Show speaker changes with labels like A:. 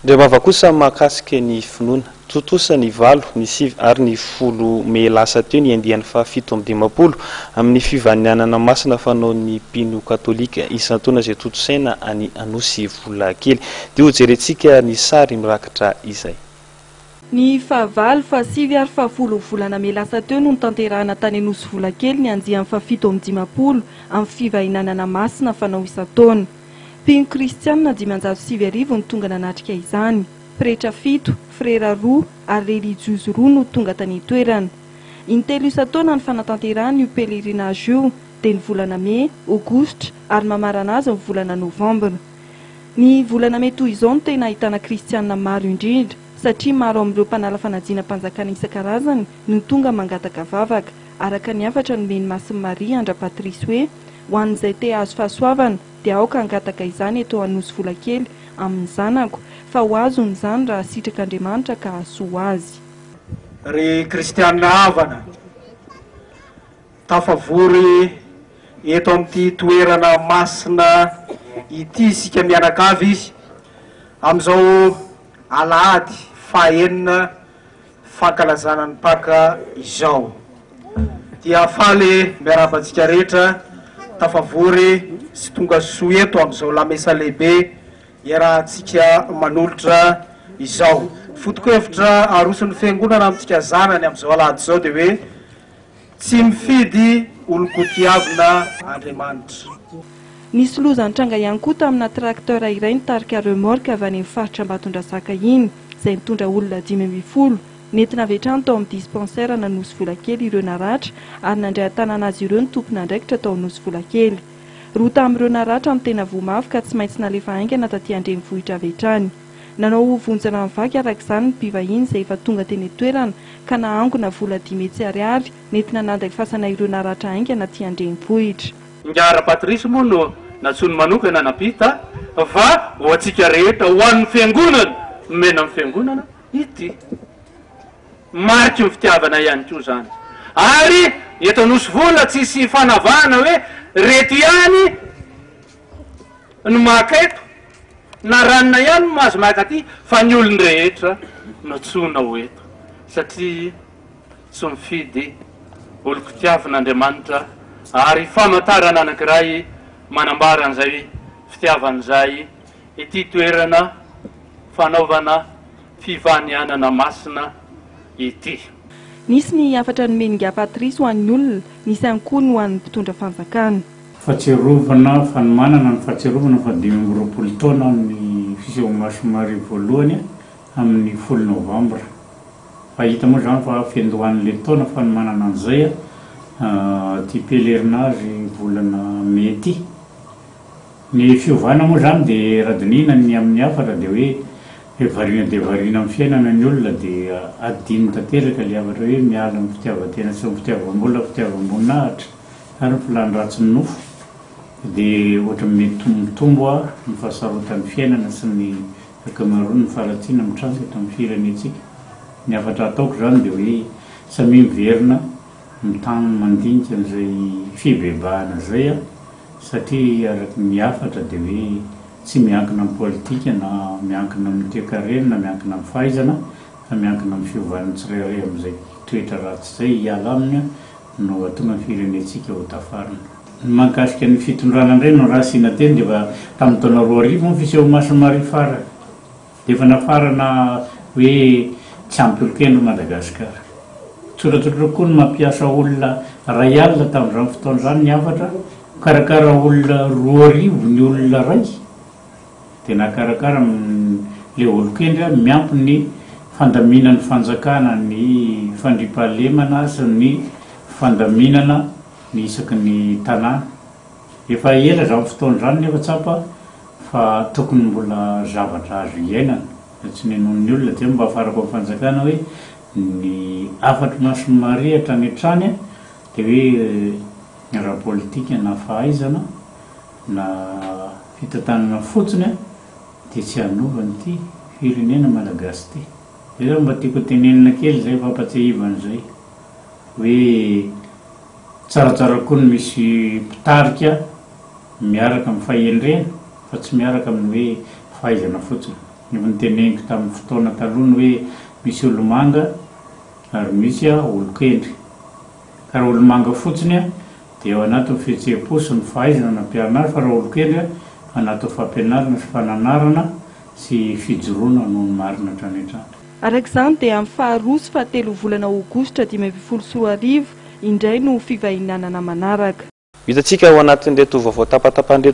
A: Dia mavakosa mahakasika ny finoana totosa ny valo ny sivy ary ny folo me lasa teo ny andiany fa 7 amin'ny fivanianana masina fanaon'ny mpino katolika isan-taona izay totosaina any Anosy Volakely. Dia ho jerentsika ny sary mirakitra izay.
B: Ny fahavalo fa 7 ary fa 10 volana me lasa teo no tanterahana tany Anosy Volakely ny andiany fa 7 amin'ny fivahinanana masina fanao isan-taona. Mpino kristianina 507 no tonga nanatrika izany. Pretra 7, frera 2 ary relijiosy 2 no tonga tany toerana. Intelo isan-taona ny fanatanterahana io pelerinage io dia ny volana Mai, Aogositra ary mamarana azy ny volana Novambra. Ny volana Mai toy izao no tena ahitana kristianina maro indrindra satria maro amin'ireo mpanala fanadina mpanjakana isan-karazany no tonga mangataka vavaka araka ny afatra nomeny Masin'i Maria Andra-Patrisy hoe ho an'izay te azo fahasoavana dia aoka angataka izany eto Anosy Volakely amin'ny zanako fa ho azony izany raha sitrak'Andriamanitra ka hahasoa azy.
C: Ry kristianina havana tafavory eto amin'ity toerana masina ity isika mianakavy izy amin'izao alahady fahaenina fankalazana ny Paka izao. Dia faly miarabantsika rehetra tafavory sy tonga soa eto amin'izao lamesa lehibe iarahantsika manolotra izao. Foto-kevitra aroson'ny fiangonana amintsika zanany amin'izao alahady izao dia hoe tsy mifidy olon-kotiavina Andriamanitra.
B: Nisy lozany tranga ihany koa tamina trakteur iray nitarika remorque avy any amin'ny faritra Ambatondrazaka iny izay mitondra olona 500 nentina avy hatrany tao amin'ny dispensaire n'Anosy Volakely ireo naratra ary nandray tanàna azy ireo ny tompon'andraikitra tao Anosy Volakely. Rota amin'ireo naratra amin'ny tena vomavo ka tsy maintsy nalefa haingana taty andrenivohitra avy hatrany. Nanao vonjana mivaky arak'izany ny mpivahiny izay efa tonga teny toerana ka nahangona vola 10 ariary nentina nanday fasana ireo naratra haingana aty andrenivohitra.
D: Ngara Patrisy moa no natsony manokana napita fa ho antsika rehetra ho an'ny fiangonana mena amin'ny fiangonana ity mariky ny fitiavana ihany koa zany. Ary eto Anosy Vola tsisy fanavahana hoe reto ihany no makaeto na ranona ihany no mahazo maka aty fa ny olony rehetra no tsona ho eto satria tsy mifidy olon-kitiavan'Andriamanitra ary famantarana anankiray manambara an'izay fitiavan'izay ity toerana fanaovana fivanianana masina ity.
B: Nisy ny afatra nomen'Nga Patrisy ho an'ny olona, nisy ihany koa ho an'ny mpitondra fanjakana.
E: Fahatsiarovana fanomanana ny fahatsiarovana fa 2020 taona amin'ny fisehoan'ny Masin'i Maria voalohany amin'ny 10 Novambra. Fa hita moa zany fa fiandohan'ilay taona fanomanana an'izay ty pelerinage volana Mai ty. Ny fiovana moa zany dia radinina ny amin'ny afatra dia hoe varina dia varina amin'ny fiainana ny olona dia adino tanteraka ilay afatra hoe miala amin'ny fitiavan-tena sy ny fitiavam-bola fitiavam-boninahitra ary ny filany ratsy ny nofo dia ohatra mety mitombo ny fahasarotan'ny fiainana sy ny akamaroany ny faharatsiana mitranga eto amin'ny firenentsika. Ny afatra ataoko zany dia hoe samy miverina mitany mandinika n'izay fibebahana izay satria araky ny afatra dia hoe tsy miankina amin'ny politika na miankina amin'ny toe-karena na miankina amin'ny fahaizana fa miankina amin'ny fiovan'ny tsirairay amin'izay toetra ratsy izay hiala aminy no atonga ny firenentsika ho tafarina. Ny mahakasika ny fitondrana indray no raha siana teny dia fa tamin'ny taona 2000 moa fiseho Masin'i Maria farana dia efa nafarana hoe tsy ampy olokena Madagasikara. Tsoratsoratra koa no mampiasa olona ray alina tamin'izany fotoana izany ny afatra karakara olona 2000 ny olona ray dia nakarakara le olokendra miampy ny fandaminana fanjakana ny fandriampahalemana sy ny fandaminana ny isaky ny tanàna. Efa ela izany fotoana izany nefa tsapa fa tokony mbola zavatra azo iainana tsy nenon'ny olona dia mba afarako amin'ny fanjakana hoe ny afatra Masin'i Maria hatrany hatrany dia hoe raha politika na fahaizana na fitantanana fotsiny dia tsy hanovan'ity firenena malagasy ity. Dia mba tiako tenenina kely izay fampatsiahivan'izay hoe tsaratsara koa ny misy mpitarika miaraka amin'ny fahendrena fa tsy miaraka amin'ny hoe fahaizana fotsiny. niteneniko tamin'ny fotoana taloany hoe misy olomanga ary misy olokendry ka raha olomanga fotsiny dia ao anatin'ny fihetseham-po sy ny fahaizana nampianary fa raha olokendry anatin'ny fampianarana sy fananarana sy fijoroana noho ny marina hatranetrany.
B: Araka izany dia amin'ny faharoa sy fahatelo volana aogositra 2024 indray no fivahinanana manaraka.
A: Hitantsika ao anatin'ireto vaovao tapatapandreto